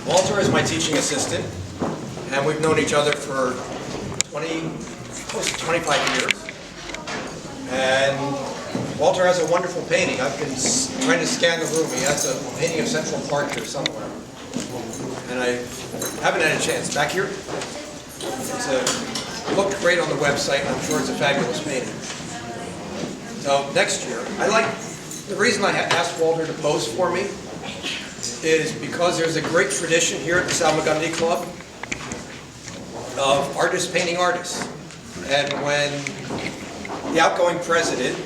Walter is my teaching assistant, and we've known each other for close to 25 years. And Walter has a wonderful painting. I've been trying to scan the room. He has a painting of Central Park here somewhere. And I haven't had a chance. Back here? It looked great on the website. I'm sure it's a fabulous painting. So next year, the reason I asked Walter to pose for me is because there's a great tradition here at the Salmagundi Club of artists painting artists. And when the outgoing president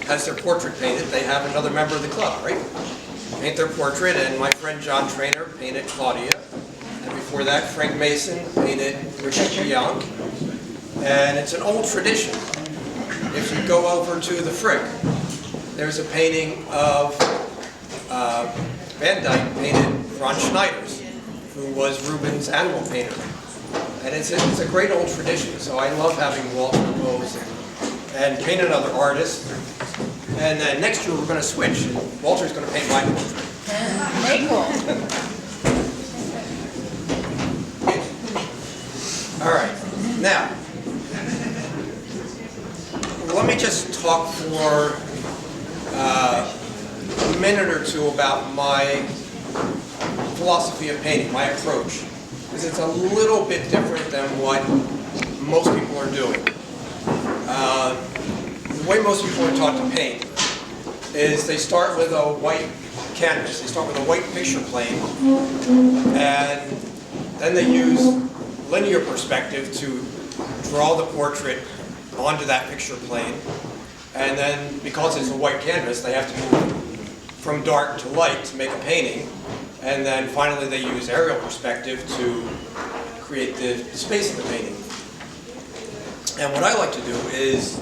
has their portrait painted, they have another member of the club, right? Paint their portrait, and my friend John Trainer painted Claudia. And before that, Frank Mason painted Richard Young. And it's an old tradition. If you go over to the Frick, there's a painting of Van Dyck painted Ron Schneider's, who was Rubens' animal painter. And it's a great old tradition, so I love having Walter pose and paint another artist. And then next year we're going to switch, and Walter's going to paint my portrait. Very cool. All right, now, let me just talk for a minute or two about my philosophy of painting, my approach, because it's a little bit different than what most people are doing. The way most people are taught to paint is they start with a white canvas, they start with a white picture plane, and then they use linear perspective to draw the portrait onto that picture plane, and then because it's a white canvas, they have to move from dark to light to make a painting, and then finally they use aerial perspective to create the space of the painting. And what I like to do is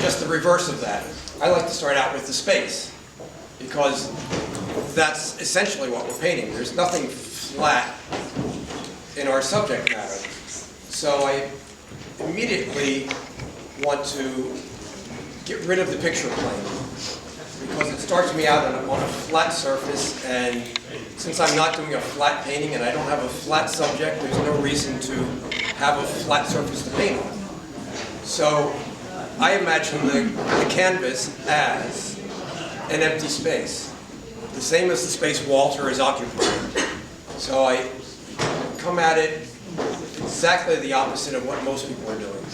just the reverse of that. I like to start out with the space, because that's essentially what we're painting. There's nothing flat in our subject matter. So I immediately want to get rid of the picture plane, because it starts me out on a flat surface, and since I'm not doing a flat painting and I don't have a flat subject, there's no reason to have a flat surface to paint on. So I imagine the canvas as an empty space, the same as the space Walter is occupying. So I come at it exactly the opposite of what most people are doing.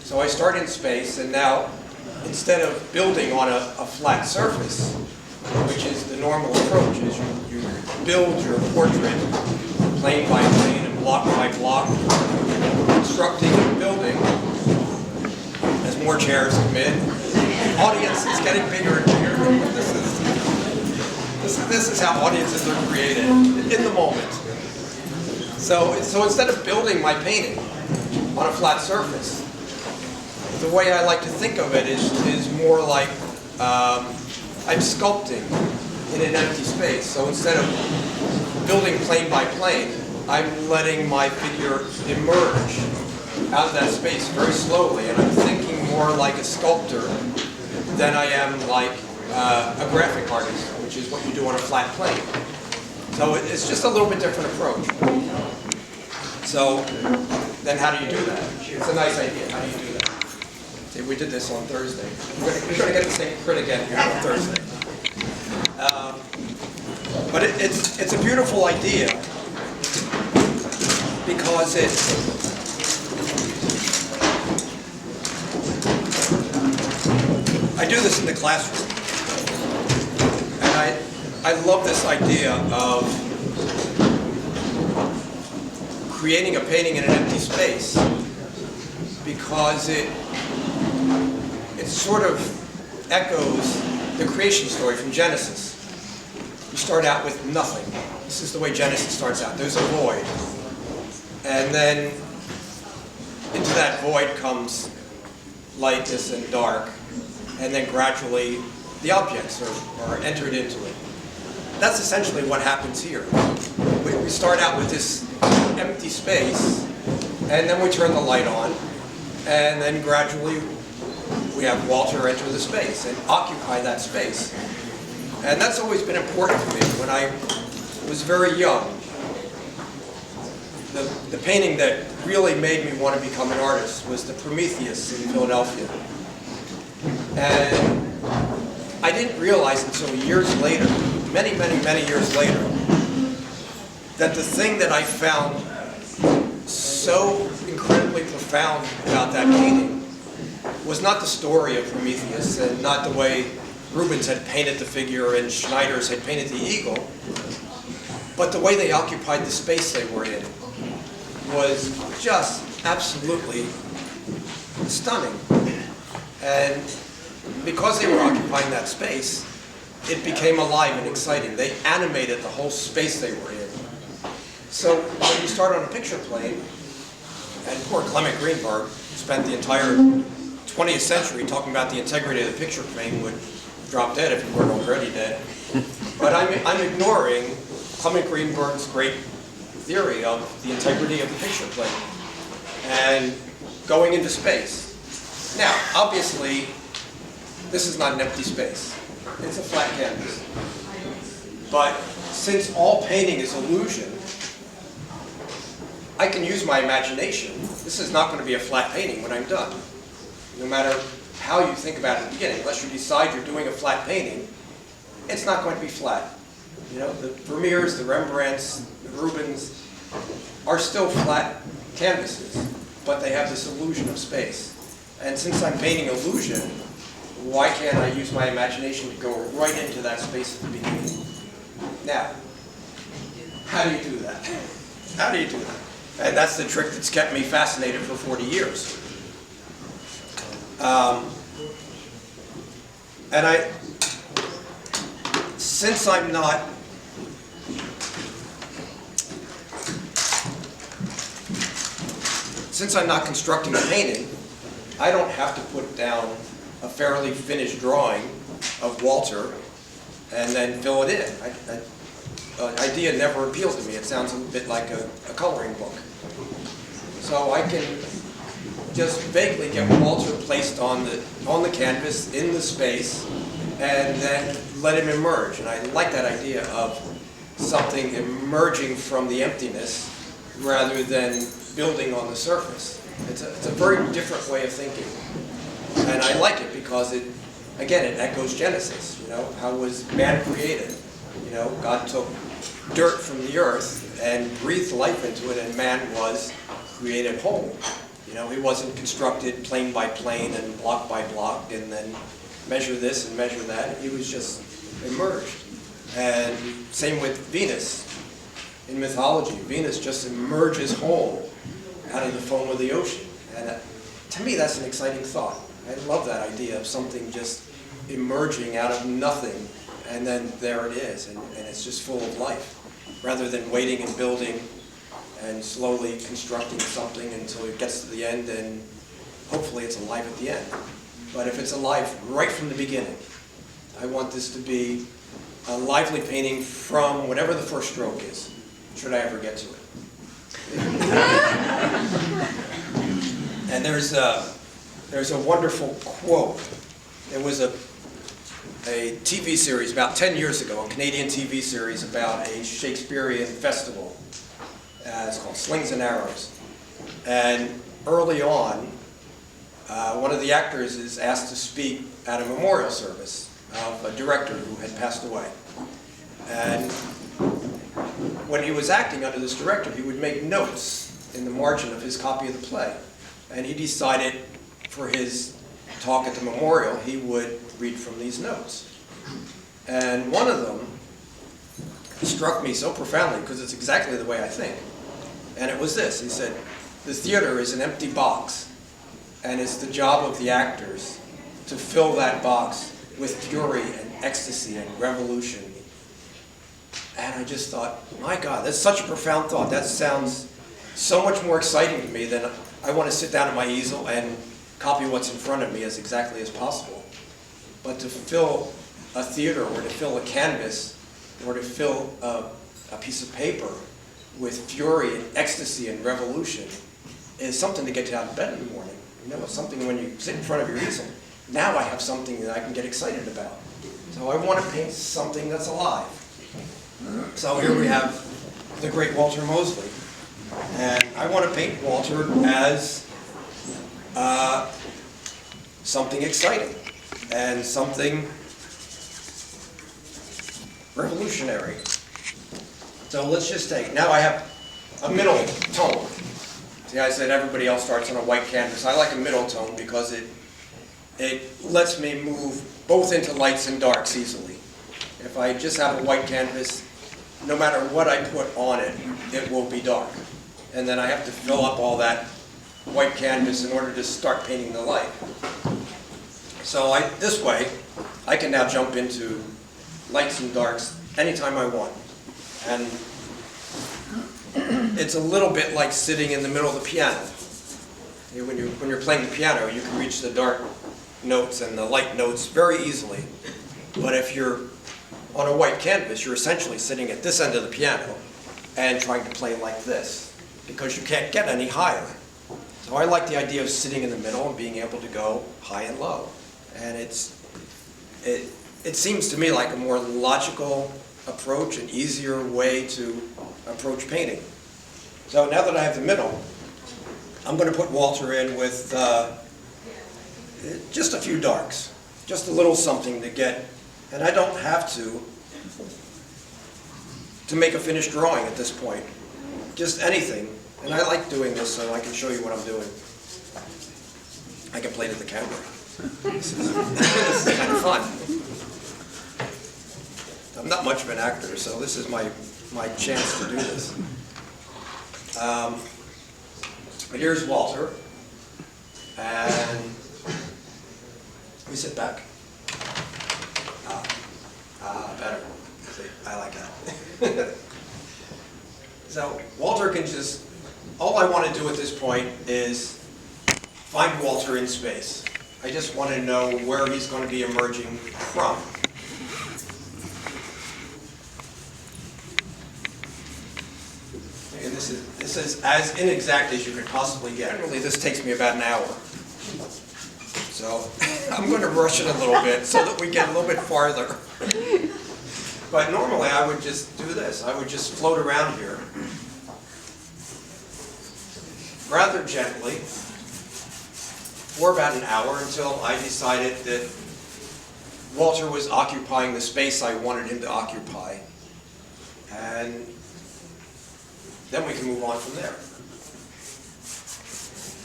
So I start in space, and now instead of building on a flat surface, which is the normal approach, is you build your portrait plane by plane and block by block, constructing and building. As more chairs come in, the audience is getting bigger and bigger. This is how audiences are created in the moment. So instead of building my painting on a flat surface, the way I like to think of it is more like I'm sculpting in an empty space. So instead of building plane by plane, I'm letting my figure emerge out of that space very slowly, and I'm thinking more like a sculptor than I am like a graphic artist, which is what you do on a flat plane. So it's just a little bit different approach. So then how do you do that? It's a nice idea. How do you do that? See, we did this on Thursday. We're going to get the same print again here on Thursday. But it's a beautiful idea, because I do this in the classroom, and I love this idea of creating a painting in an empty space, because it sort of echoes the creation story from Genesis. You start out with nothing. This is the way Genesis starts out. There's a void. And then into that void comes lightness and dark. And then gradually the objects are entered into it. That's essentially what happens here. We start out with this empty space, and then we turn the light on, and then gradually we have Walter enter the space and occupy that space. And that's always been important to me. When I was very young, the painting that really made me want to become an artist was the Prometheus in Philadelphia. And I didn't realize until years later, many, many, many years later, that the thing that I found so incredibly profound about that painting was not the story of Prometheus and not the way Rubens had painted the figure and Schneiders had painted the eagle, but the way they occupied the space they were in was just absolutely stunning. And because they were occupying that space, it became alive and exciting. They animated the whole space they were in. So when you start on a picture plane, and poor Clement Greenberg spent the entire 20th century talking about the integrity of the picture plane, would drop dead if he weren't already dead. But I'm ignoring Clement Greenberg's great theory of the integrity of the picture plane and going into space. Now, obviously, this is not an empty space. It's a flat canvas. But since all painting is illusion, I can use my imagination. This is not going to be a flat painting when I'm done. No matter how you think about it at the beginning, unless you decide you're doing a flat painting, it's not going to be flat. You know, the Vermeers, the Rembrandts, the Rubens are still flat canvases, but they have this illusion of space. And since I'm painting illusion, why can't I use my imagination to go right into that space at the beginning? Now, how do you do that? How do you do that? And that's the trick that's kept me fascinated for 40 years. Since I'm not constructing a painting, I don't have to put down a fairly finished drawing of Walter and then fill it in. An idea never appeals to me. It sounds a bit like a coloring book. So I can just vaguely get Walter placed on the canvas in the space and then let him emerge. And I like that idea of something emerging from the emptiness rather than building on the surface. It's a very different way of thinking. And I like it because it echoes Genesis. You know, how was man created? You know, God took dirt from the earth and breathed life into it, and man was created whole. You know, he wasn't constructed plane by plane and block by block and then measure this and measure that. He was just emerged. And same with Venus. In mythology, Venus just emerges whole out of the foam of the ocean. And to me, that's an exciting thought. I love that idea of something just emerging out of nothing, and then there it is, and it's just full of life, rather than waiting and building and slowly constructing something until it gets to the end, and hopefully it's alive at the end. But if it's alive right from the beginning, I want this to be a lively painting from whatever the first stroke is, should I ever get to it. And there's a wonderful quote. There was a TV series about 10 years ago, a Canadian TV series about a Shakespearean festival. It's called Slings and Arrows. And early on, one of the actors is asked to speak at a memorial service of a director who had passed away. And when he was acting under this director, he would make notes in the margin of his copy of the play. And he decided for his talk at the memorial, he would read from these notes. And one of them struck me so profoundly because it's exactly the way I think. And it was this. He said, the theater is an empty box, and it's the job of the actors to fill that box with fury and ecstasy and revolution. And I just thought, my God, that's such a profound thought. That sounds so much more exciting to me than I want to sit down at my easel and copy what's in front of me as exactly as possible. But to fill a theater, or to fill a canvas, or to fill a piece of paper with fury and ecstasy and revolution is something to get you out of bed in the morning. You know, it's something when you sit in front of your easel, now I have something that I can get excited about. So I want to paint something that's alive. So here we have the great Walter Mosley. And I want to paint Walter as something exciting and something revolutionary. So let's just take, now I have a middle tone. See, I said everybody else starts on a white canvas. I like a middle tone because it lets me move both into lights and darks easily. If I just have a white canvas, no matter what I put on it, it will be dark. And then I have to fill up all that white canvas in order to start painting the light. So this way, I can now jump into lights and darks anytime I want. And it's a little bit like sitting in the middle of the piano. When you're playing the piano, you can reach the dark notes and the light notes very easily. But if you're on a white canvas, you're essentially sitting at this end of the piano and trying to play like this, because you can't get any higher. So I like the idea of sitting in the middle and being able to go high and low. And it seems to me like a more logical approach, an easier way to approach painting. So now that I have the middle, I'm going to put Walter in with just a few darks, just a little something to get, and I don't have to make a finished drawing at this point, just anything. And I like doing this so I can show you what I'm doing. I can play to the camera. This is kind of fun. I'm not much of an actor, so this is my chance to do this. But here's Walter, and we sit back. Better. See, I like that. So Walter can just, all I want to do at this point is find Walter in space. I just want to know where he's going to be emerging from. And this is as inexact as you could possibly get. Generally, this takes me about an hour. So I'm going to rush it a little bit so that we get a little bit farther. But normally I would just do this. I would just float around here rather gently for about an hour until I decided that Walter was occupying the space I wanted him to occupy. And then we can move on from there.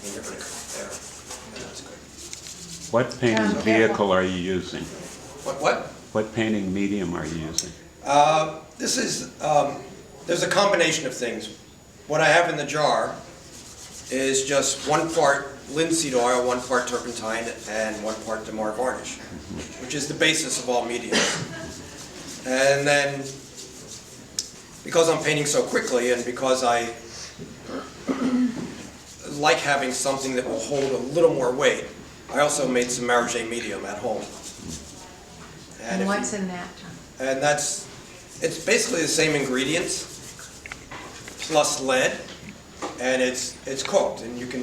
And you're going to come up there. And that's good. What painting vehicle are you using? What? What painting medium are you using? This is, there's a combination of things. What I have in the jar is just 1 part linseed oil, 1 part turpentine, and 1 part Damar varnish, which is the basis of all mediums. And then, because I'm painting so quickly and because I like having something that will hold a little more weight, I also made some Maragé medium at home. And what's in that? And it's basically the same ingredients plus lead, and it's cooked. And you can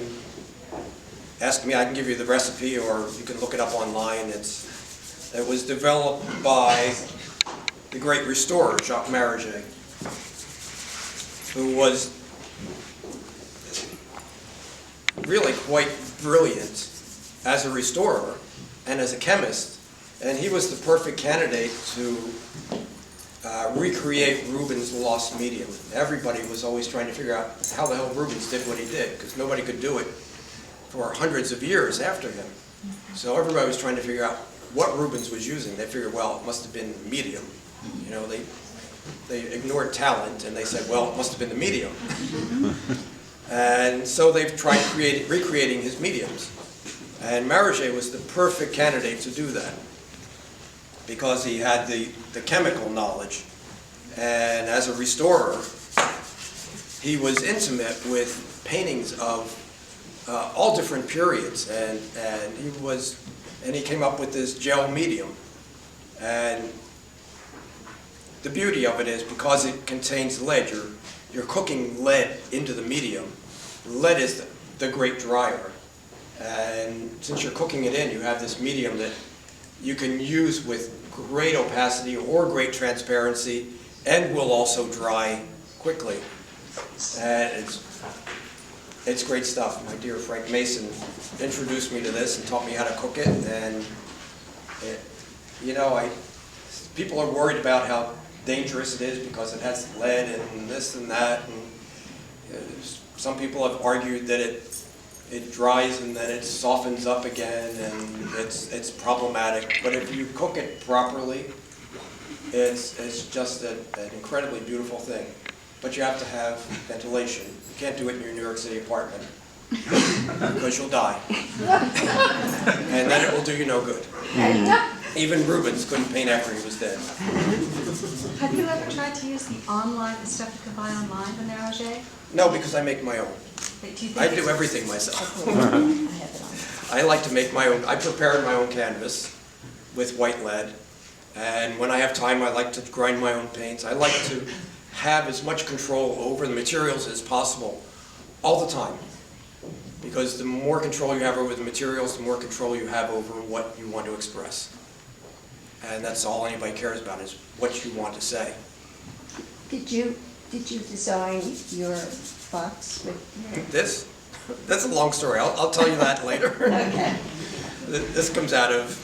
ask me, I can give you the recipe, or you can look it up online. It was developed by the great restorer, Jacques Maragé, who was really quite brilliant as a restorer and as a chemist. And he was the perfect candidate to recreate Rubens' lost medium. Everybody was always trying to figure out how the hell Rubens did what he did, because nobody could do it for hundreds of years after him. So everybody was trying to figure out what Rubens was using. They figured, well, it must have been medium. You know, they ignored talent, and they said, well, it must have been the medium. And so they've tried recreating his mediums. And Maragé was the perfect candidate to do that, because he had the chemical knowledge, and as a restorer, he was intimate with paintings of all different periods, and he came up with this gel medium. And the beauty of it is, because it contains lead, you're cooking lead into the medium. Lead is the great dryer, And since you're cooking it in, you have this medium that you can use with great opacity or great transparency and will also dry quickly. And it's great stuff. My dear Frank Mason introduced me to this and taught me how to cook it. And people are worried about how dangerous it is because it has lead and this and that. And some people have argued that it dries and then it softens up again, and it's problematic. But if you cook it properly, it's just an incredibly beautiful thing. But you have to have ventilation. You can't do it in your New York City apartment because you'll die. And then it will do you no good. Even Rubens couldn't paint after he was dead. Have you ever tried to use the stuff you can buy online, the Narroger? No, because I make my own. I do everything myself. I like to make my own. I prepared my own canvas with white lead. And when I have time, I like to grind my own paints. I like to have as much control over the materials as possible all the time. Because the more control you have over the materials, the more control you have over what you want to express. And that's all anybody cares about, is what you want to say. Did you design your box with This? That's a long story. I'll tell you that later. Okay. This comes out of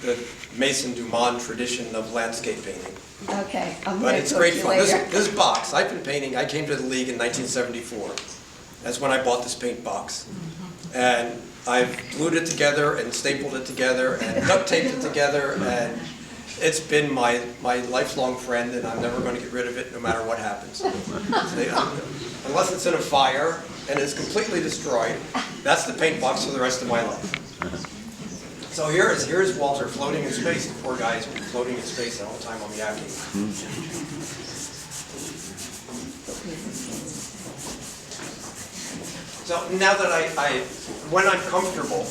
the Mason Dumont tradition of landscape painting. Okay. I'm But gonna it's talk great to you fun. later. This box, I've been painting, I came to the League in 1974. That's when I bought this paint box. And I've glued it together and stapled it together and duct taped it together, and it's been my lifelong friend, and I'm never going to get rid of it no matter what happens. Unless it's in a fire and is completely destroyed, that's the paint box for the rest of my life. So here's Walter floating in space. The poor guy's been floating in space the whole time I'm yakking. So now that when I'm comfortable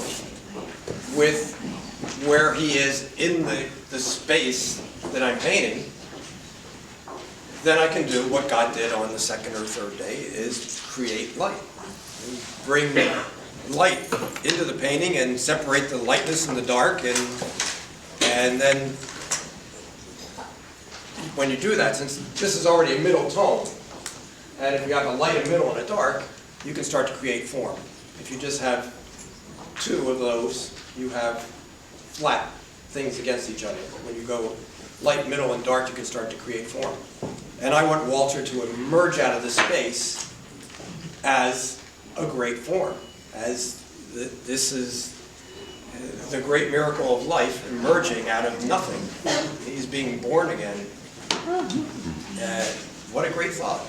with where he is in the space that I'm painting, then I can do what God did on the second or third day, is create light. Bring light into the painting and separate the lightness and the dark, and then when you do that, since this is already a middle tone, and if you have a light, a middle, and a dark, you can start to create form. If you just have two of those, you have flat things against each other. But when you go light, middle, and dark, you can start to create form. And I want Walter to emerge out of the space as a great form, as this is the great miracle of life emerging out of nothing. He's being born again. And what a great thought.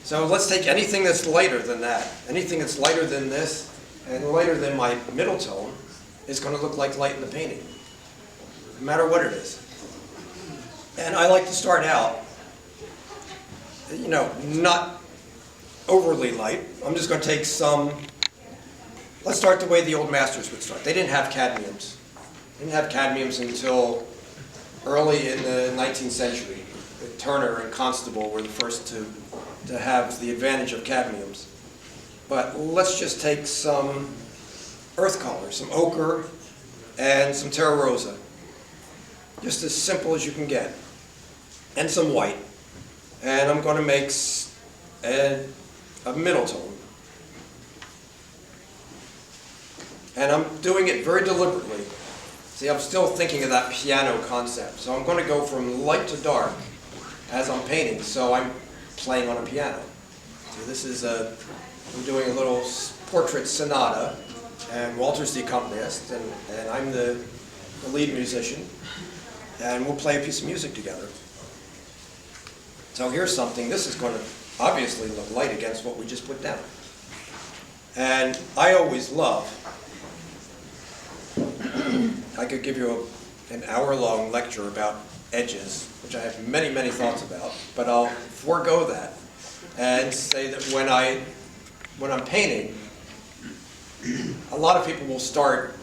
So let's take anything that's lighter than that. Anything that's lighter than this and lighter than my middle tone is going to look like light in the painting, no matter what it is. And I like to start out, not overly light. I'm just going to take some. Let's start the way the old masters would start. They didn't have cadmiums. They didn't have cadmiums until early in the 19th century. Turner and Constable were the first to have the advantage of cadmiums. But let's just take some earth color, some ochre and some terra rosa. Just as simple as you can get. And some white. And I'm going to make a middle tone. And I'm doing it very deliberately. See, I'm still thinking of that piano concept. So I'm going to go from light to dark as I'm painting. So I'm playing on a piano. So this is I'm doing a little portrait sonata, and Walter's the accompanist, and I'm the lead musician, and we'll play a piece of music together. So here's something. This is going to obviously look light against what we just put down. And I always love, I could give you an hour-long lecture about edges, which I have many, many thoughts about, but I'll forego that and say that when I'm painting, a lot of people will start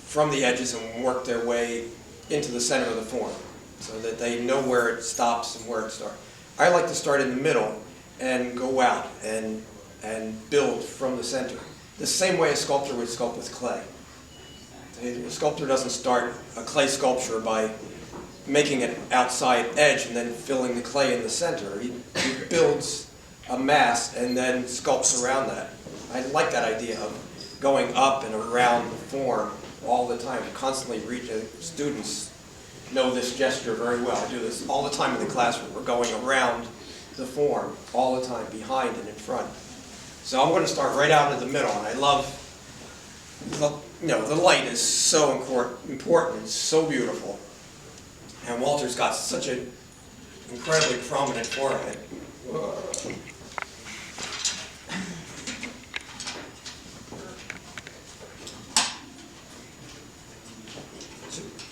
from the edges and work their way into the center of the form so that they know where it stops and where it starts. I like to start in the middle and go out and build from the center. the same way a sculptor would sculpt with clay. A sculptor doesn't start a clay sculpture by making an outside edge and then filling the clay in the center. He builds a mass and then sculpts around that. I like that idea of going up and around the form all the time, constantly reaching. Students know this gesture very well. I do this all the time in the classroom. We're going around the form all the time, behind and in front. So I'm going to start right out of the middle, and I love, the light is so important, it's so beautiful. And Walter's got such an incredibly prominent forehead.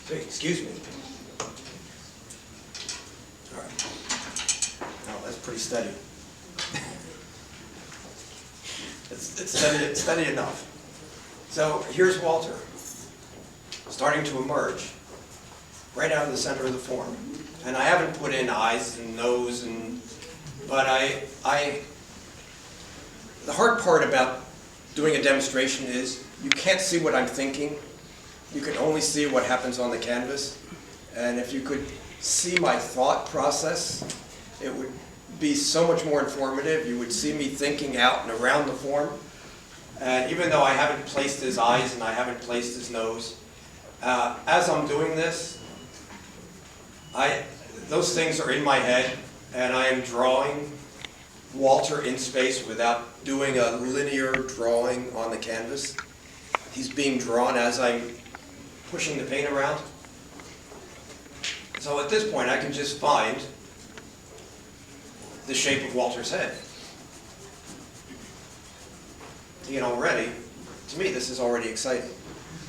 Excuse me. All right. Oh, that's pretty steady. It's steady enough. So here's Walter, starting to emerge right out of the center of the form. And I haven't put in eyes and nose, but the hard part about doing a demonstration is you can't see what I'm thinking. You can only see what happens on the canvas. And if you could see my thought process, it would be so much more informative. You would see me thinking out and around the form. And even though I haven't placed his eyes and I haven't placed his nose, as I'm doing this, those things are in my head, and I am drawing Walter in space without doing a linear drawing on the canvas. He's being drawn as I'm pushing the paint around. So at this point, I can just find the shape of Walter's head. Already, to me, this is already exciting.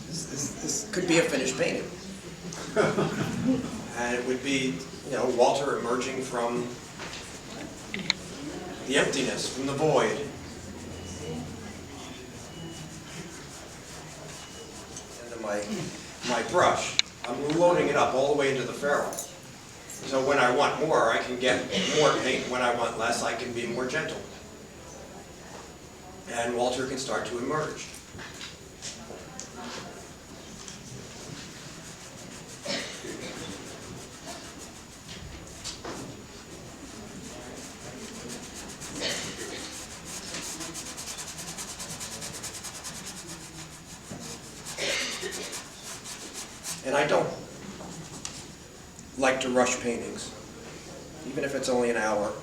This could be a finished painting. And it would be, Walter emerging from the emptiness, from the void. And then my brush, I'm loading it up all the way into the ferrule. So when I want more, I can get more paint. When I want less, I can be more gentle. And Walter can start to emerge. And I don't like to rush paintings, even if it's only an hour.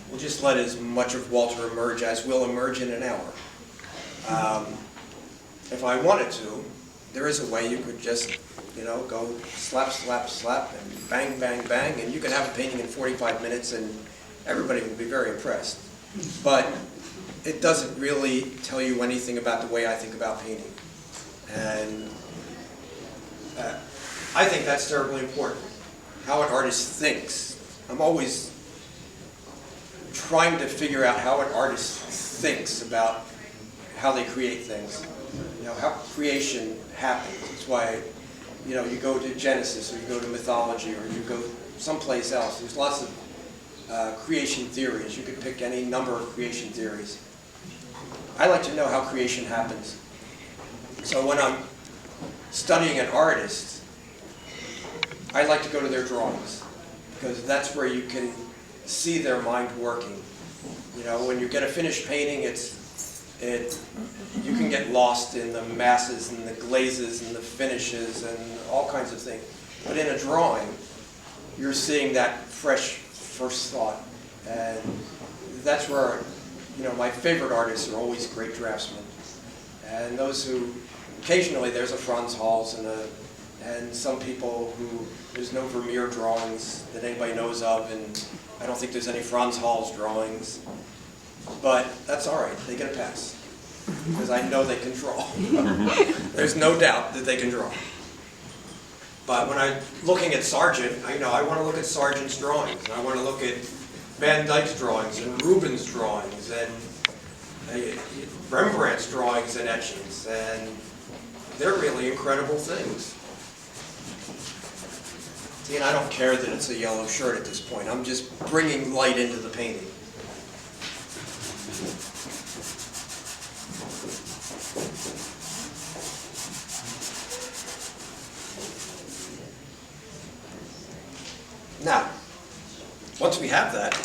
We'll just let as much of Walter emerge as will emerge in an hour. If I wanted to, there is a way you could just, go slap, slap, slap, and bang, bang, bang, and you could have a painting in 45 minutes and everybody would be very impressed. But it doesn't really tell you anything about the way I think about painting. And I think that's terribly important, how an artist thinks. I'm always trying to figure out how an artist thinks about how they create things, how creation happens. That's why, you go to Genesis, or you go to mythology, or you go someplace else. There's lots of creation theories. You could pick any number of creation theories. I like to know how creation happens. So when I'm studying an artist, I like to go to their drawings, because that's where you can see their mind working. When you get a finished painting, you can get lost in the masses and the glazes and the finishes and all kinds of things. But in a drawing, you're seeing that fresh first thought. And that's where, my favorite artists are always great draftsmen. And those who, occasionally there's a Franz Hals and some people who, there's no Vermeer drawings that anybody knows of, and I don't think there's any Franz Hals drawings. But that's all right, they get a pass, because I know they can draw. There's no doubt that they can draw. But when I'm looking at Sargent, I want to look at Sargent's drawings, and I want to look at Van Dyck's drawings, and Rubens' drawings, and Rembrandt's drawings and etchings, and they're really incredible things. See, and I don't care that it's a yellow shirt at this point. I'm just bringing light into the painting. Now, once we have that,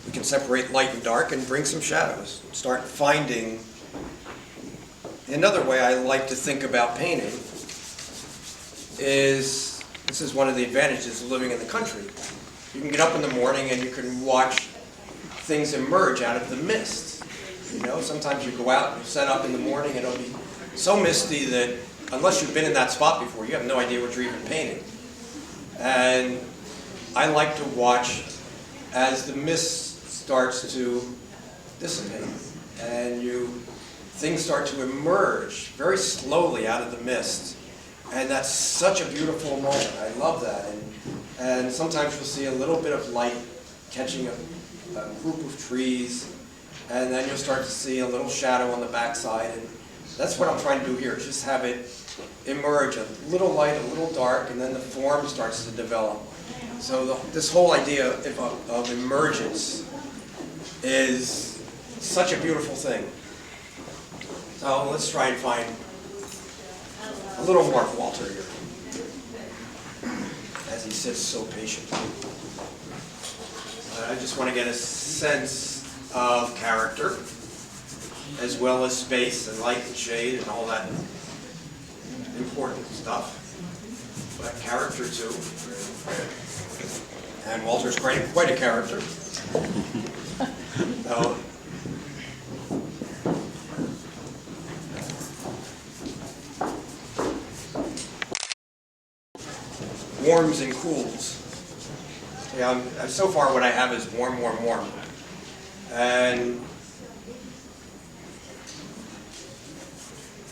we can separate light and dark and bring some shadows. Start finding. Another way I like to think about painting is, this is one of the advantages of living in the country. You can get up in the morning and you can watch things emerge out of the mist. You know, sometimes you go out and you set up in the morning and it'll be so misty that unless you've been in that spot before, you have no idea what you're even painting. And I like to watch as the mist starts to dissipate and things start to emerge very slowly out of the mist. And that's such a beautiful moment. I love that. And sometimes you'll see a little bit of light catching a group of trees, and then you'll start to see a little shadow on the backside. And that's what I'm trying to do here, just have it emerge, a little light, a little dark, and then the form starts to develop. So this whole idea of emergence is such a beautiful thing. So let's try and find a little more of Walter here, as he sits so patiently. I just want to get a sense of character, as well as space and light and shade and all that important stuff. But character too. And Walter's quite a character. So, warms and cools. Yeah, so far what I have is warm, warm, warm. And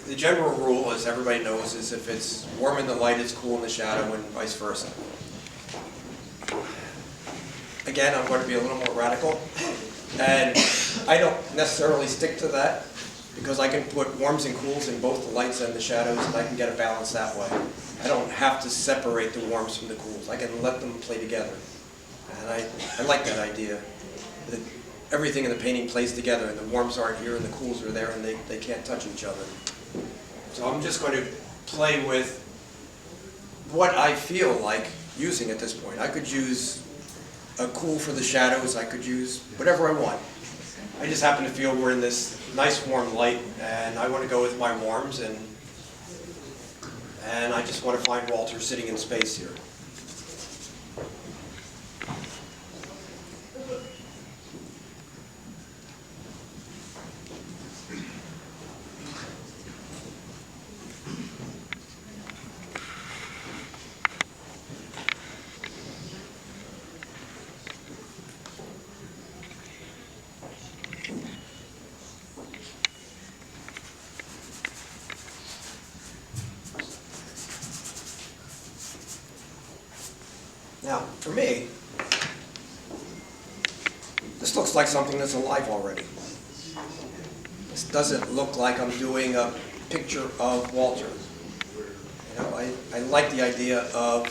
the general rule, as everybody knows, is if it's warm in the light, it's cool in the shadow, and vice versa. Again, I'm going to be a little more radical. And I don't necessarily stick to that, because I can put warms and cools in both the lights and the shadows, and I can get a balance that way. I don't have to separate the warms from the cools. I can let them play together. And I like that idea, that everything in the painting plays together, and the warms aren't here and the cools are there, and they can't touch each other. So I'm just going to play with what I feel like using at this point. I could use a cool for the shadows, I could use whatever I want. I just happen to feel we're in this nice warm light, and I want to go with my warms, and I just want to find Walter sitting in space here. Now, for me, this looks like something that's alive already. This doesn't look like I'm doing a picture of Walter. You know, I like the idea of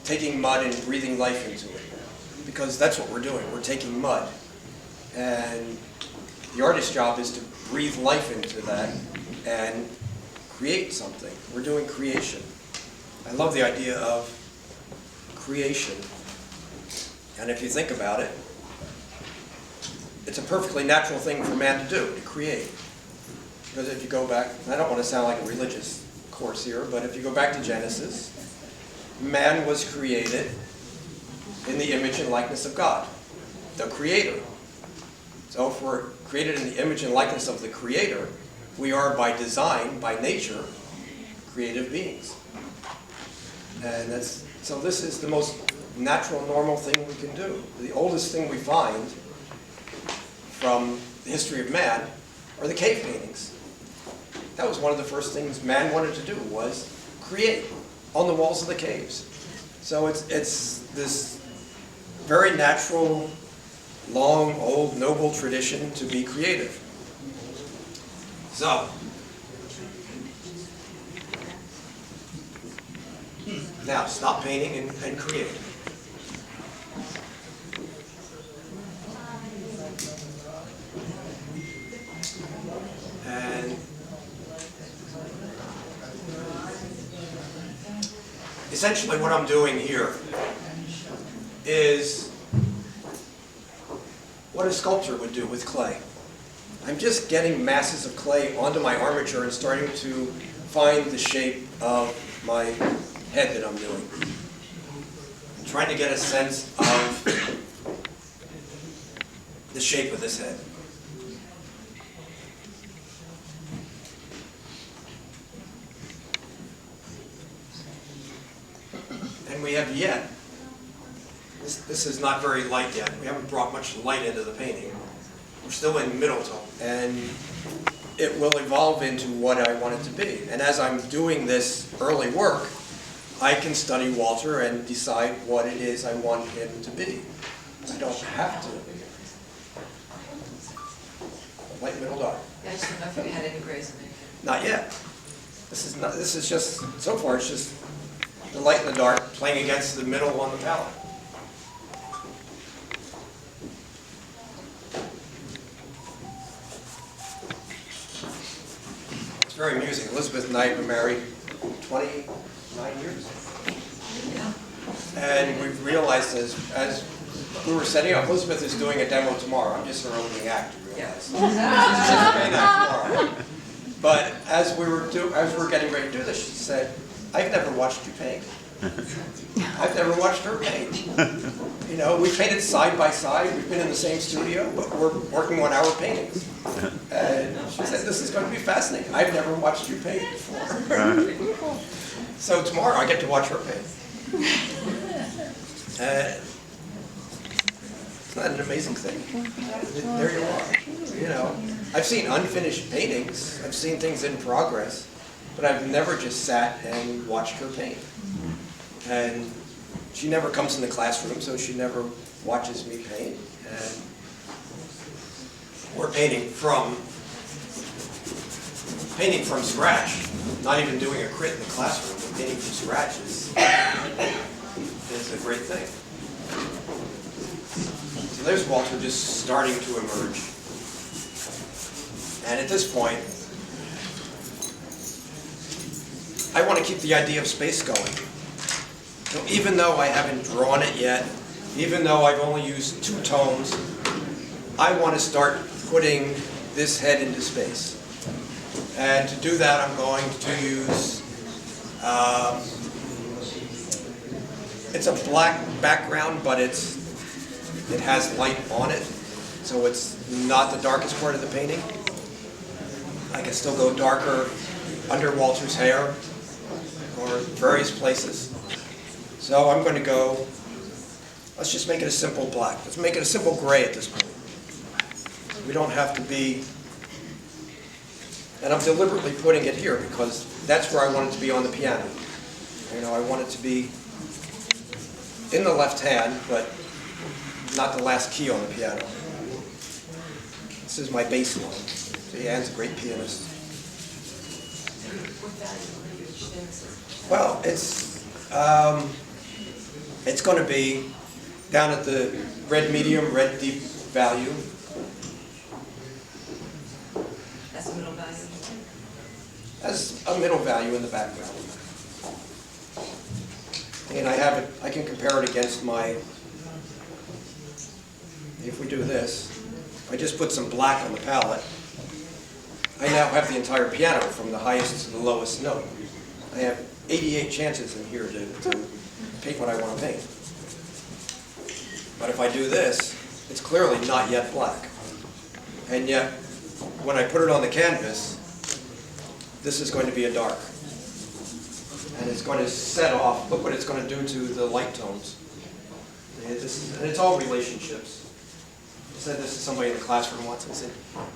taking mud and breathing life into it, because that's what we're doing. We're taking mud, and the artist's job is to breathe life into that and create something. We're doing creation. I love the idea of creation. And if you think about it, it's a perfectly natural thing for man to do, to create. Because if you go back, I don't want to sound like a religious course here, but if you go back to Genesis, man was created in the image and likeness of God, the Creator. So if we're created in the image and likeness of the Creator, we are by design, by nature, creative beings. And so this is the most natural, normal thing we can do. The oldest thing we find from the history of man are the cave paintings. That was one of the first things man wanted to do, was create on the walls of the caves. So it's this very natural, long, old, noble tradition to be creative. So, now stop painting and create. And essentially what I'm doing here is what a sculptor would do with clay. I'm just getting masses of clay onto my armature and starting to find the shape of my head that I'm doing. I'm trying to get a sense of the shape of this head. And we have yet, this is not very light yet. We haven't brought much light into the painting. We're still in middle tone, and it will evolve into what I want it to be. And as I'm doing this early work, I can study Walter and decide what it is I want him to be. I don't have to. Light, middle, dark. I just don't know if you had any grays in it. Not yet. This is just, so far it's just the light and the dark playing against the middle on the palette. It's very amusing. Elizabeth and I have been married 29 years. And we've realized as we were setting up, Elizabeth is doing a demo tomorrow. I'm just her opening act, you realize. She's doing that tomorrow. But as we were getting ready to do this, she said, "I've never watched you paint. I've never watched her paint. You know, we painted side by side. We've been in the same studio, but we're working on our paintings." And she said, "This is going to be fascinating. I've never watched you paint before." So tomorrow I get to watch her paint. Isn't that an amazing thing? There you are. You know, I've seen unfinished paintings. I've seen things in progress, but I've never just sat and watched her paint. And she never comes in the classroom, so she never watches me paint. And we're painting from scratch, not even doing a crit in the classroom, but painting from scratch is a great thing. So there's Walter just starting to emerge. And at this point, I want to keep the idea of space going. So even though I haven't drawn it yet, even though I've only used 2 tones, I want to start putting this head into space. And to do that, I'm going to use, it's a black background, but it has light on it, so it's not the darkest part of the painting. I can still go darker under Walter's hair or various places. So I'm going to go, let's just make it a simple black. Let's make it a simple gray at this point. We don't have to be, and I'm deliberately putting it here because that's where I want it to be on the piano. You know, I want it to be in the left hand, but not the last key on the piano. This is my bass line. See, Ann's a great pianist. Well, it's going to be down at the red medium, red deep value. That's the middle value. As a middle value in the background. And I can compare it against my, if we do this, I just put some black on the palette. I now have the entire piano from the highest to the lowest note. I have 88 chances in here to paint what I want to paint. But if I do this, it's clearly not yet black. And yet, when I put it on the canvas, this is going to be a dark. And it's going to set off, look what it's going to do to the light tones. And it's all relationships. I said this to somebody in the classroom once. I said,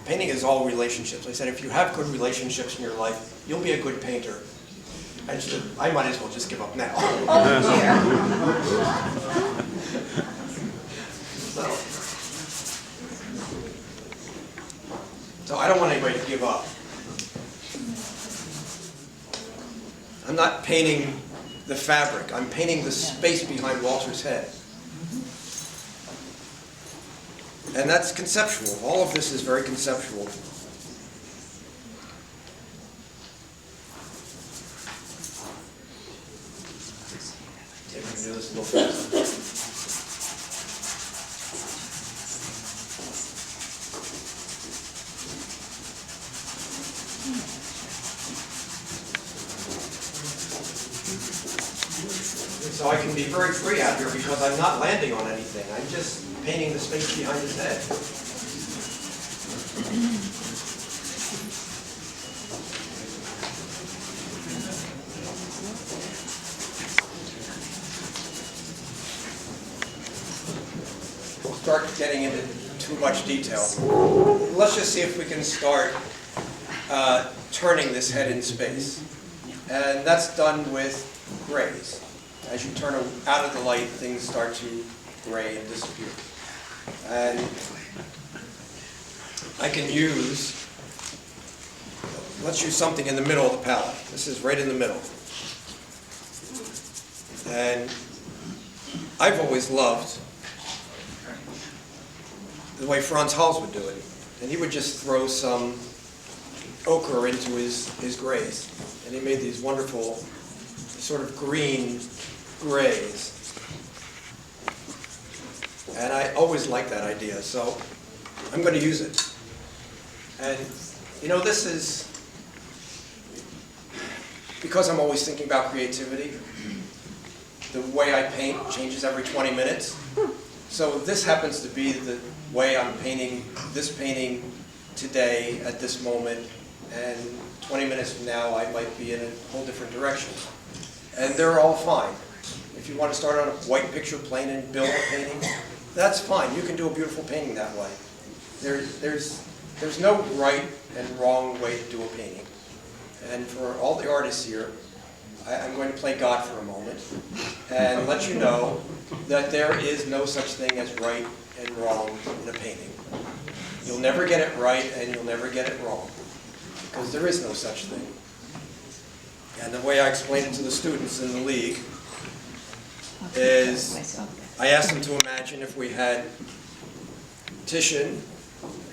painting is all relationships. I said, if you have good relationships in your life, you'll be a good painter. I might as well just give up now. So I don't want anybody to give up. I'm not painting the fabric. I'm painting the space behind Walter's head. And that's conceptual. All of this is very conceptual. little faster. So I can be very free out here because I'm not landing on anything. I'm just painting the space behind his head. We'll start getting into too much detail. Let's just see if we can start turning this head in space. And that's done with grays. As you turn out of the light, things start to gray and disappear. And I can use, let's use something in the middle of the palette. This is right in the middle. And I've always loved the way Franz Hals would do it. And he would just throw some ochre into his grays. And he made these wonderful sort of green grays. And I always liked that idea, so I'm going to use it. And you know, this is because I'm always thinking about creativity. The way I paint changes every 20 minutes. So this happens to be the way I'm painting this painting today at this moment, and 20 minutes from now I might be in a whole different direction. And they're all fine. If you want to start on a white picture plane and build a painting, that's fine. You can do a beautiful painting that way. There's no right and wrong way to do a painting. And for all the artists here, I'm going to play God for a moment and let you know that there is no such thing as right and wrong in a painting. You'll never get it right and you'll never get it wrong, because there is no such thing. And the way I explain it to the students in the league is I asked them to imagine if we had Titian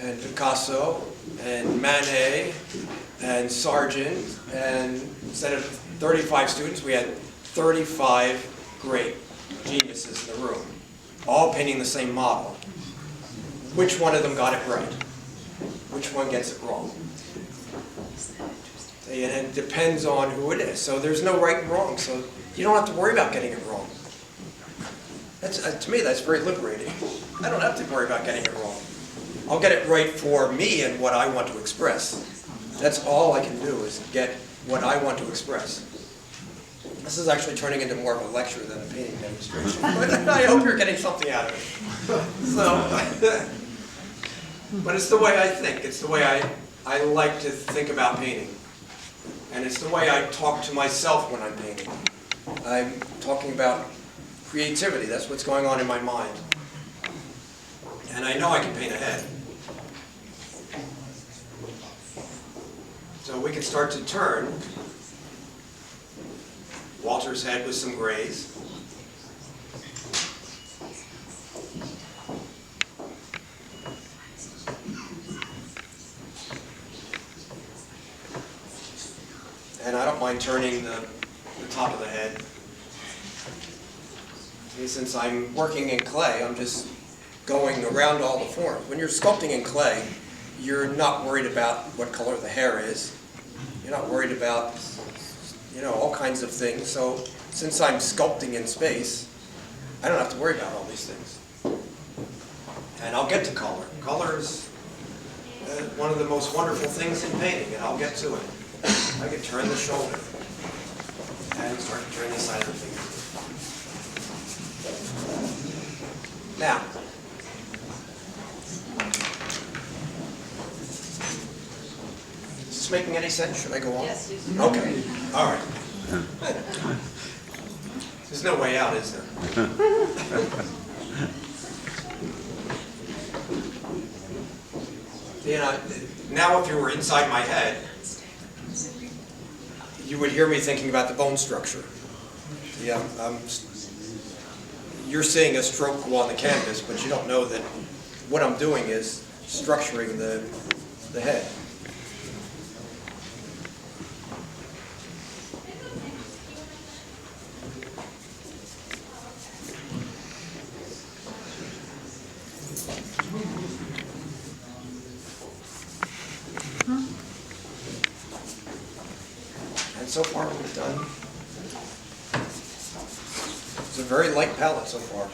and Picasso and Manet and Sargent, and instead of 35 students, we had 35 great geniuses in the room, all painting the same model. Which one of them got it right? Which one gets it wrong? And it depends on who it is. So there's no right and wrong. So you don't have to worry about getting it wrong. To me, that's very liberating. I don't have to worry about getting it wrong. I'll get it right for me and what I want to express. That's all I can do, is get what I want to express. This is actually turning into more of a lecture than a painting demonstration. But I hope you're getting something out of it. So, but it's the way I think. It's the way I like to think about painting. And it's the way I talk to myself when I'm painting. I'm talking about creativity. That's what's going on in my mind. And I know I can paint a head. So we can start to turn Walter's head with some grays. And I don't mind turning the top of the head. Since I'm working in clay, I'm just going around all the forms. When you're sculpting in clay, you're not worried about what color the hair is. You're not worried about, all kinds of things. So since I'm sculpting in space, I don't have to worry about all these things. And I'll get to color. Color is one of the most wonderful things in painting, and I'll get to it. I can turn the shoulder and start to turn the side of the finger. Now, is this making any sense? Should I go on? Yes, yes. Okay. All right. There's no way out, is there? Now if you were inside my head, you would hear me thinking about the bone structure. Yeah, you're seeing a stroke go on the canvas, but you don't know that what I'm doing is structuring the head. And so far we've done, it's a very light palette so far.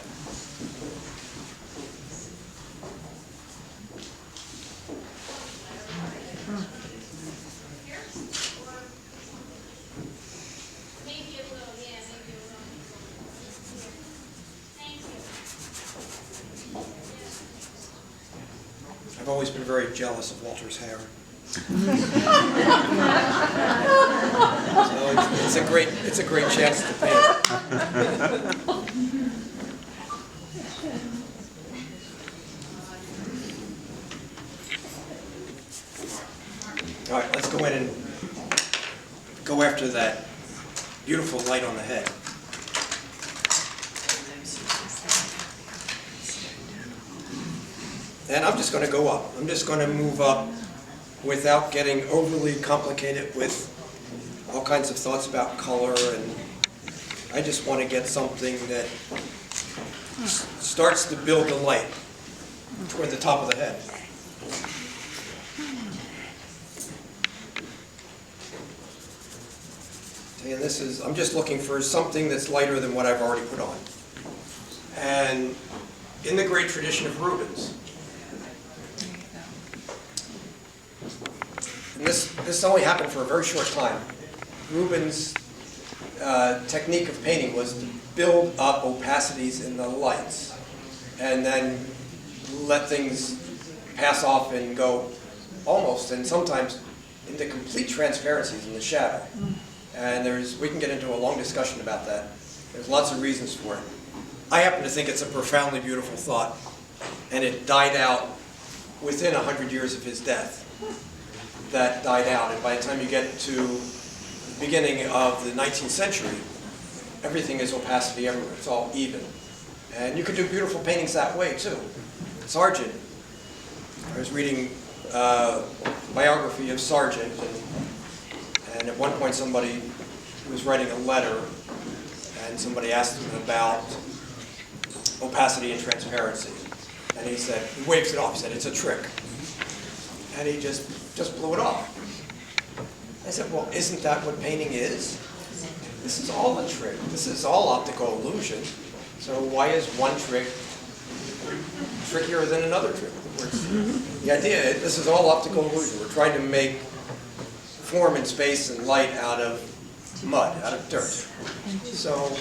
I've always been very jealous of Walter's hair. So it's a great chance to paint. All right, let's go in and go after that beautiful light on the head. And I'm just going to go up. I'm just going to move up without getting overly complicated with all kinds of thoughts about color, and I just want to get something that starts to build the light toward the top of the head. And this is, I'm just looking for something that's lighter than what I've already put on. And in the great tradition of Rubens, and this only happened for a very short time. Rubens' technique of painting was to build up opacities in the lights and then let things pass off and go almost and sometimes into complete transparencies in the shadow. And we can get into a long discussion about that. There's lots of reasons for it. I happen to think it's a profoundly beautiful thought, and it died out within 100 years of his death. That died out, and by the time you get to the beginning of the 19th century, everything is opacity everywhere. It's all even. And you can do beautiful paintings that way, too. Sargent, I was reading a biography of Sargent, and at one point somebody was writing a letter, and somebody asked him about opacity and transparency. And he said, he waves it off, he said, "It's a trick." And he just blew it off. I said, well, isn't that what painting is? This is all a trick. This is all optical illusion. So why is one trick trickier than another trick? The idea is this is all optical illusion. We're trying to make form and space and light out of mud, out of dirt. So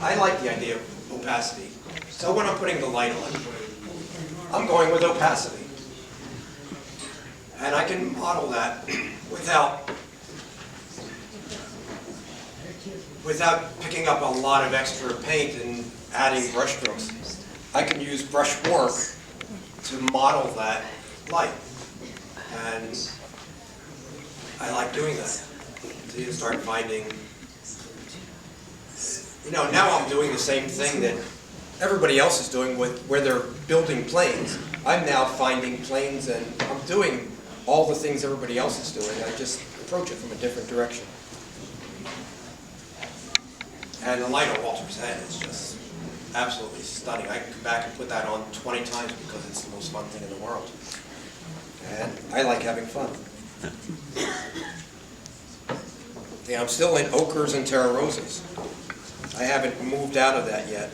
I like the idea of opacity. So when I'm putting the light on, I'm going with opacity. And I can model that without picking up a lot of extra paint and adding brush strokes. I can use brush work to model that light. And I like doing that. So you start finding, now I'm doing the same thing that everybody else is doing with where they're building planes. I'm now finding planes and I'm doing all the things everybody else is doing. I just approach it from a different direction. And the light on Walter's head is just absolutely stunning. I can come back and put that on 20 times because it's the most fun thing in the world. And I like having fun. Yeah, I'm still in ochres and terra rosas. I haven't moved out of that yet.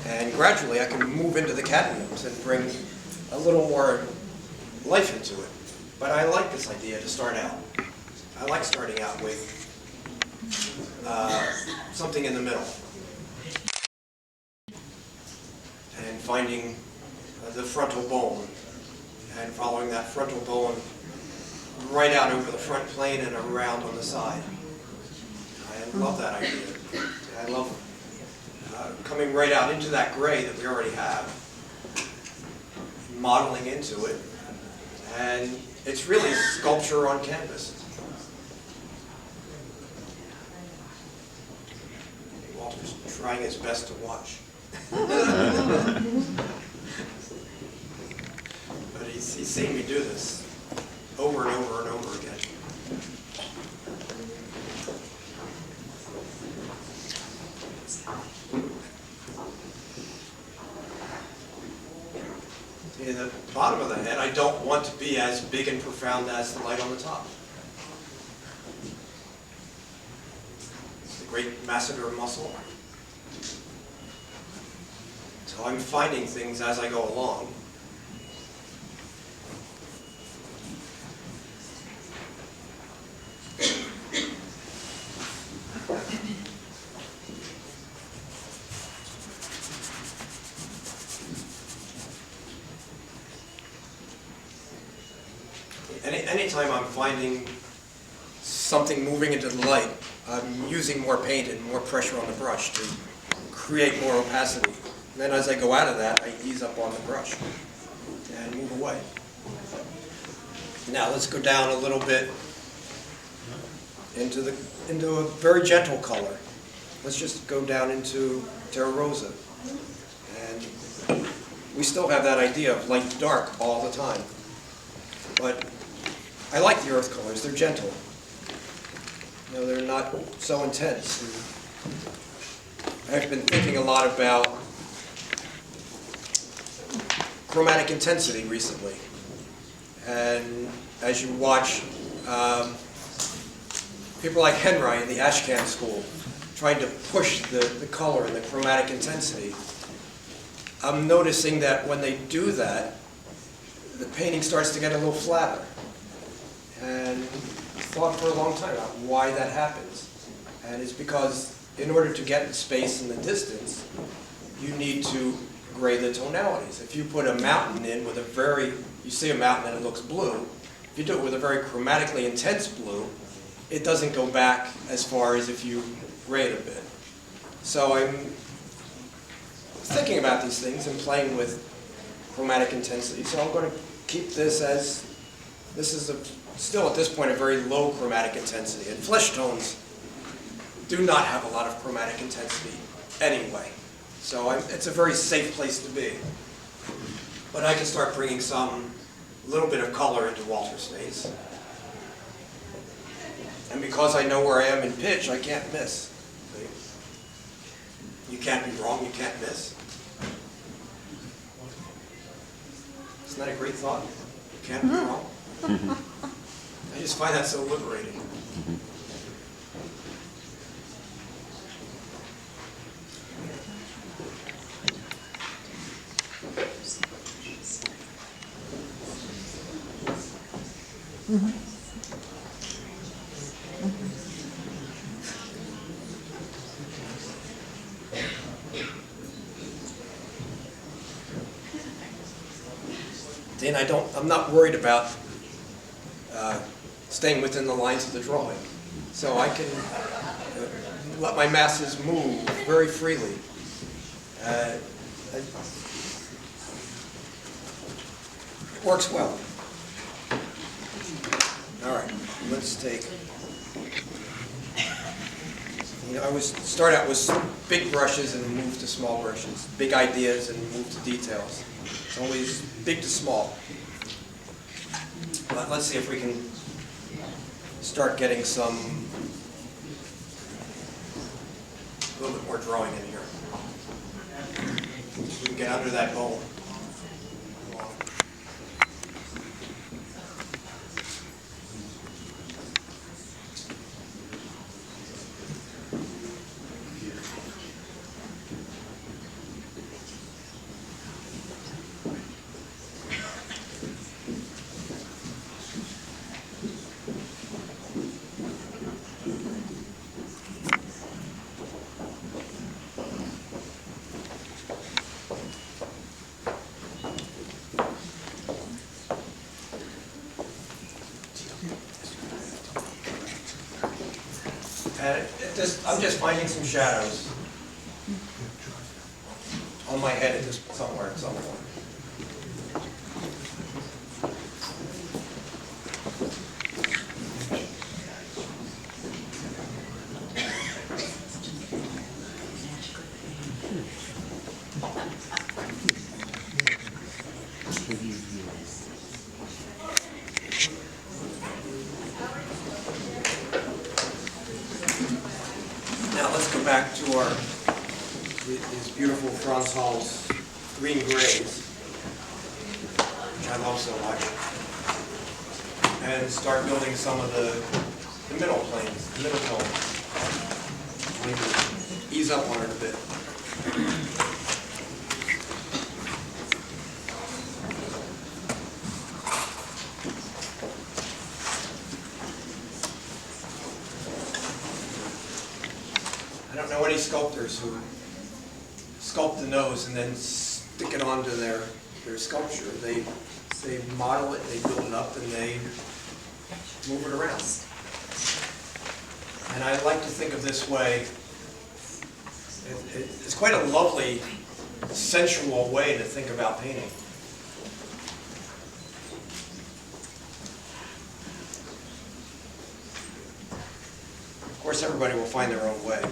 And gradually I can move into the cadmiums and bring a little more life into it. But I like this idea to start out. I like starting out with something in the middle. And finding the frontal bone. And following that frontal bone right out over the front plane and around on the side. I love that idea. I love coming right out into that gray that we already have, modeling into it, and it's really sculpture on canvas. Walter's trying his best to watch. But he's seen me do this over and over and over again. In the bottom of the head, I don't want to be as big and profound as the light on the top. great masseter muscle. So I'm finding things as I go along. Anytime I'm finding something moving into the light, I'm using more paint and more pressure on the brush to create more opacity. And then as I go out of that, I ease up on the brush and move away. Now let's go down a little bit into a very gentle color. Let's just go down into Terra Rosa. And we still have that idea of light to dark all the time. But I like the earth colors, they're gentle. You know, they're not so intense. I've been thinking a lot about chromatic intensity recently. And as you watch people like Henry in the Ashcan school trying to push the color and the chromatic intensity, I'm noticing that when they do that, the painting starts to get a little flatter. And thought for a long time about why that happens. And it's because in order to get the space and the distance, you need to gray the tonalities. If you put a mountain in with you see a mountain and it looks blue, if you do it with a very chromatically intense blue, it doesn't go back as far as if you gray it a bit. So I'm thinking about these things and playing with chromatic intensity. So I'm going to keep this as, this is still at this point a very low chromatic intensity. And flesh tones do not have a lot of chromatic intensity anyway. So it's a very safe place to be. But I can start bringing some little bit of color into Walter's face. And because I know where I am in pitch, I can't miss. See? You can't be wrong, you can't miss. Isn't that a great thought? You can't be wrong. I just find that so liberating. Dan, I'm not worried about staying within the lines of the drawing. So I can let my masses move very freely. It works well. All right, let's take, I always start out with big brushes and move to small brushes, big ideas and move to details. It's always big to small. But let's see if we can start getting a little bit more drawing in here. We can get under that bone. And I'm just finding some shadows on my head at somewhere at some point. Now let's go back to these beautiful Franz Hals green grays, which I love so much, and start building some of the middle planes, the middle tones. maybe ease up on it a bit. I don't know any sculptors who sculpt the nose and then stick it onto their sculpture. They model it, they build it up, and they move it around. And I like to think of this way. It's quite a lovely, sensual way to think about painting. Of course, everybody will find their own way.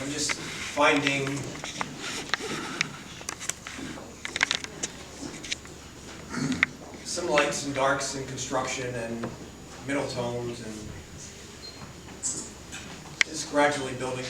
I'm just finding some lights and darks in construction and middle tones, and just gradually building.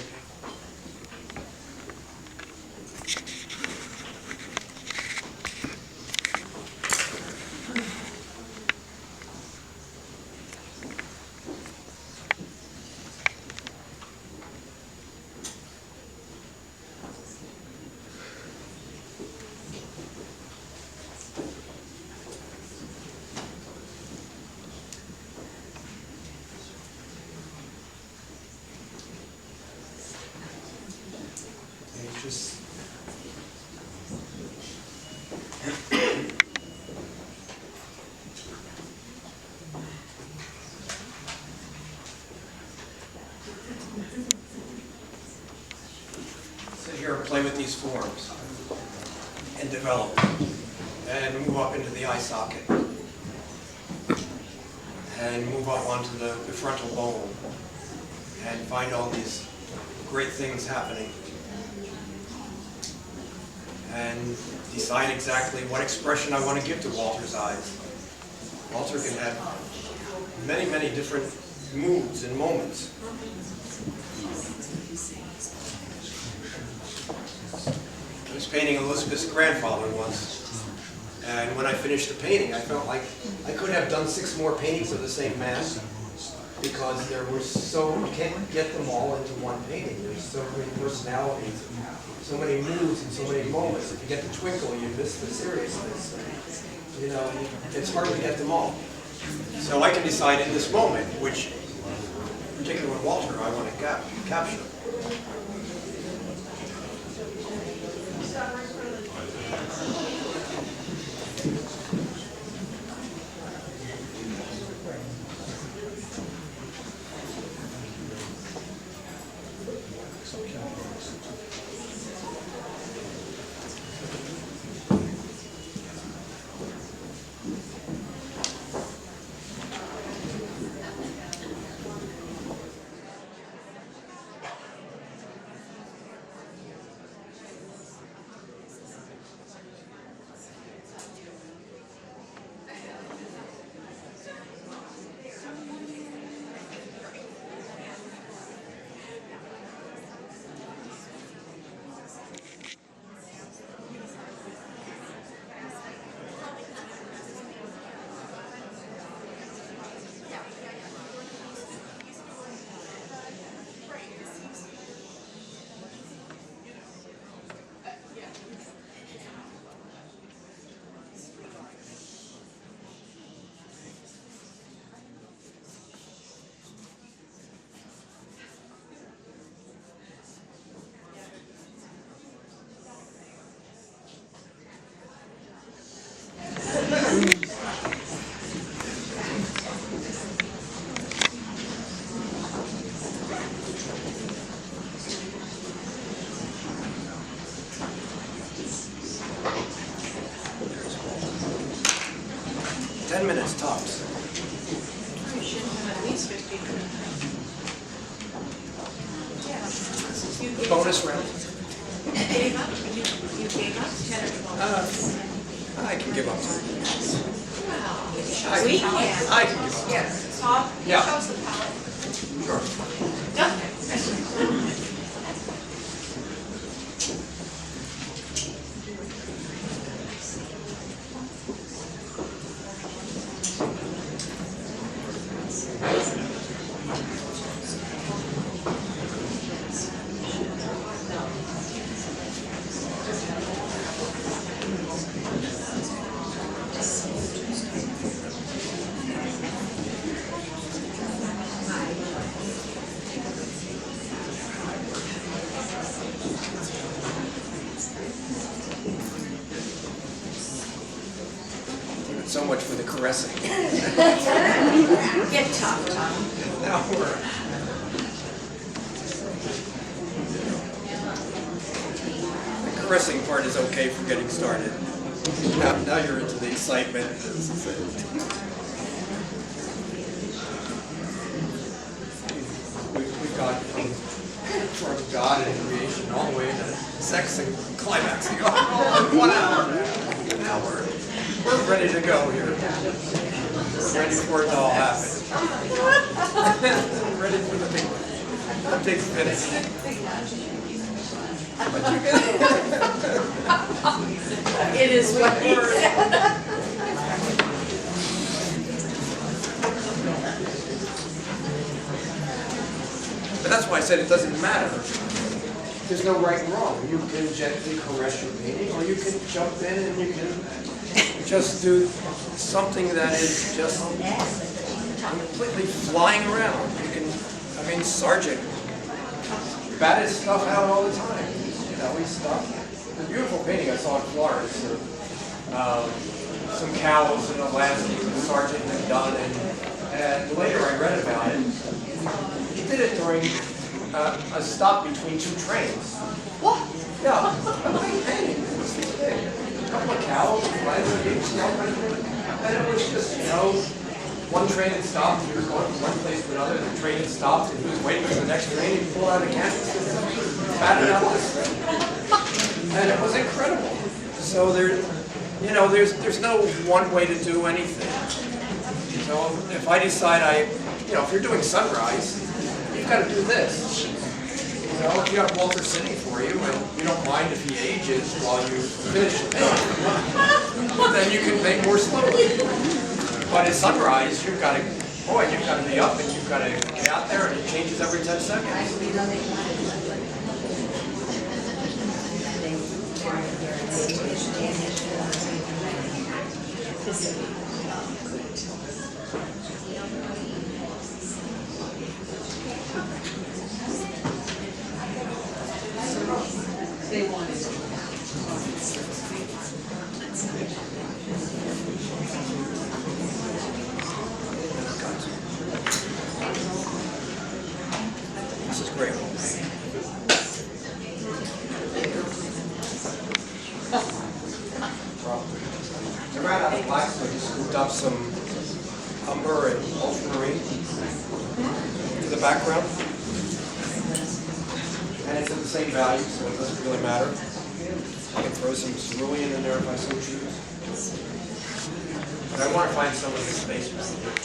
Just sit here and play with these forms and develop and move up into the eye socket and move up onto the frontal bone and find all these great things happening. And decide exactly what expression I want to give to Walter's eyes. Walter can have many, many different moods and moments. I was painting Elizabeth's grandfather once, and when I finished the painting, I felt like I could have done 6 more paintings of the same man, because there were you can't get them all into one painting. There's so many personalities, so many moods, and so many moments. If you get the twinkle, you miss the seriousness. You know, it's hard to get them all. So I can decide in this moment which, particularly with Walter, I want to capture. Tops. You should have at least 15 minutes. Yeah. You gave Bonus up. round. You gave up? You gave up 10 or 12? I can give up. Well, we can. I can give up. Yes. Tom, Yeah. show us the palette. Sure. Okay. much for the caressing. Get tough, Tom. Now we're... The caressing part is okay for getting started. Now you're into the excitement. We've got from God and creation all the way to sex and climaxing. Oh, 1 hour. Now we're ready to go here. We're ready for it to all happen. We're ready for the big finish. But you can. It is what he said. But that's why I said it doesn't matter. There's no right and wrong. You can gently caress your painting, or you can jump in and you can just do something that is just completely flying around. You can, I mean, Sargent batted stuff out all the time. You know, he stuff. The beautiful painting I saw in Florida, some cows and elastic that Sargent had done, and later I read about it. He did it during a stop between 2 trains. What? Yeah, a big painting. It was big. A couple of cows, landscapes, and it was just, you know, one train had stopped, he was going from one place to another, the train had stopped, and he was waiting for the next train, he pulled out a canvas, batted out this thing. And it was incredible. So there's no one way to do anything. So if I decide if you're doing sunrise, you've got to do this. You know, if you got Walter sitting for you, and you don't mind if he ages while you finish the painting, then you can paint more slowly. But at sunrise, you've got to be up and you've got to get out there, and it changes every 10 seconds. This is great. I ran out of black, so I just scooped up some umber and ultramarine to the background. And it's at the same value, so it doesn't really matter. I can throw some cerulean in there if I so choose. But I want to find some of the space value.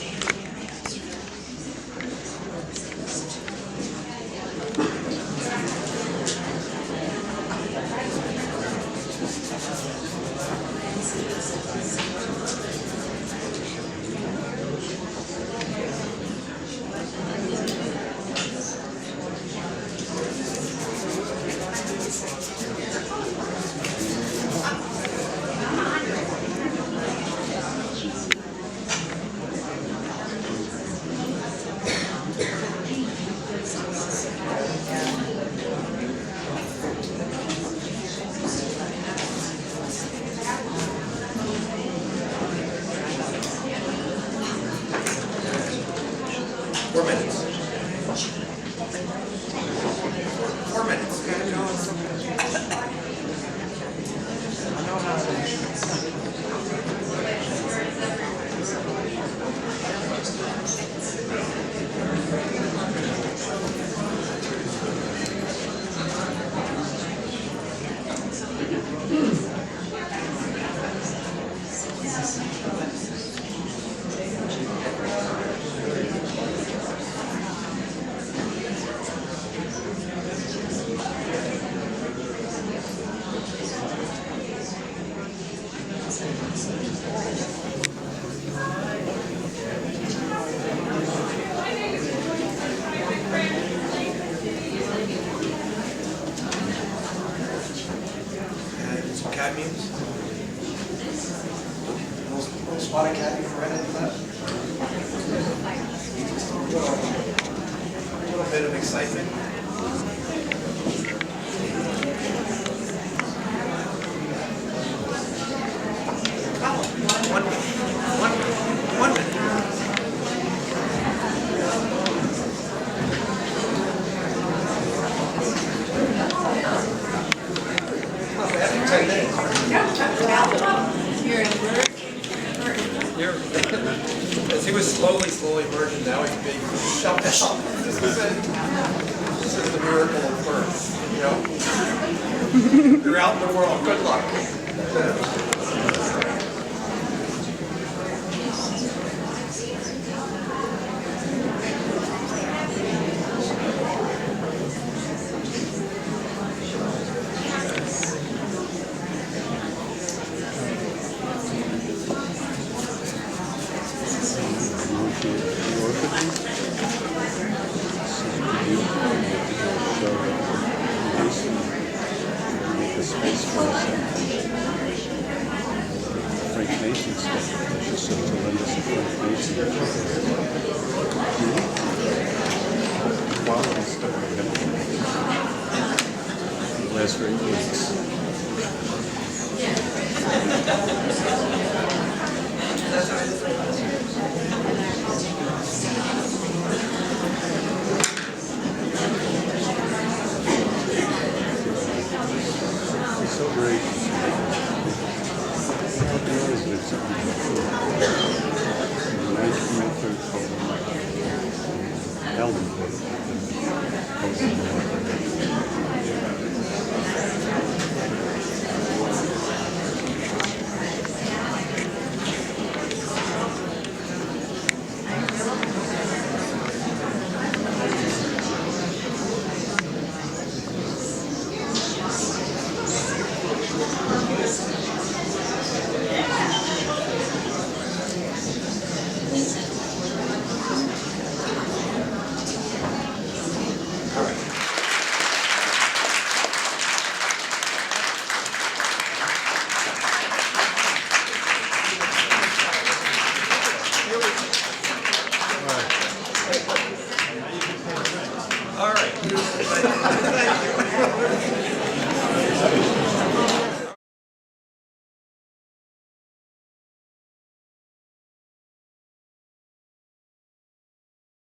Cadmiums. Little spot of cadmium right into that. A little bit of excitement. As he was slowly merging, now he's being shoved out. This is it. This is the miracle of birth, you know? You're out in the world, good luck. Make a space for us. Frank Mason stuff. There's just so tremendous of Frank Mason. Quality stuff. It lasts for 8 weeks. It's so great. My third All right.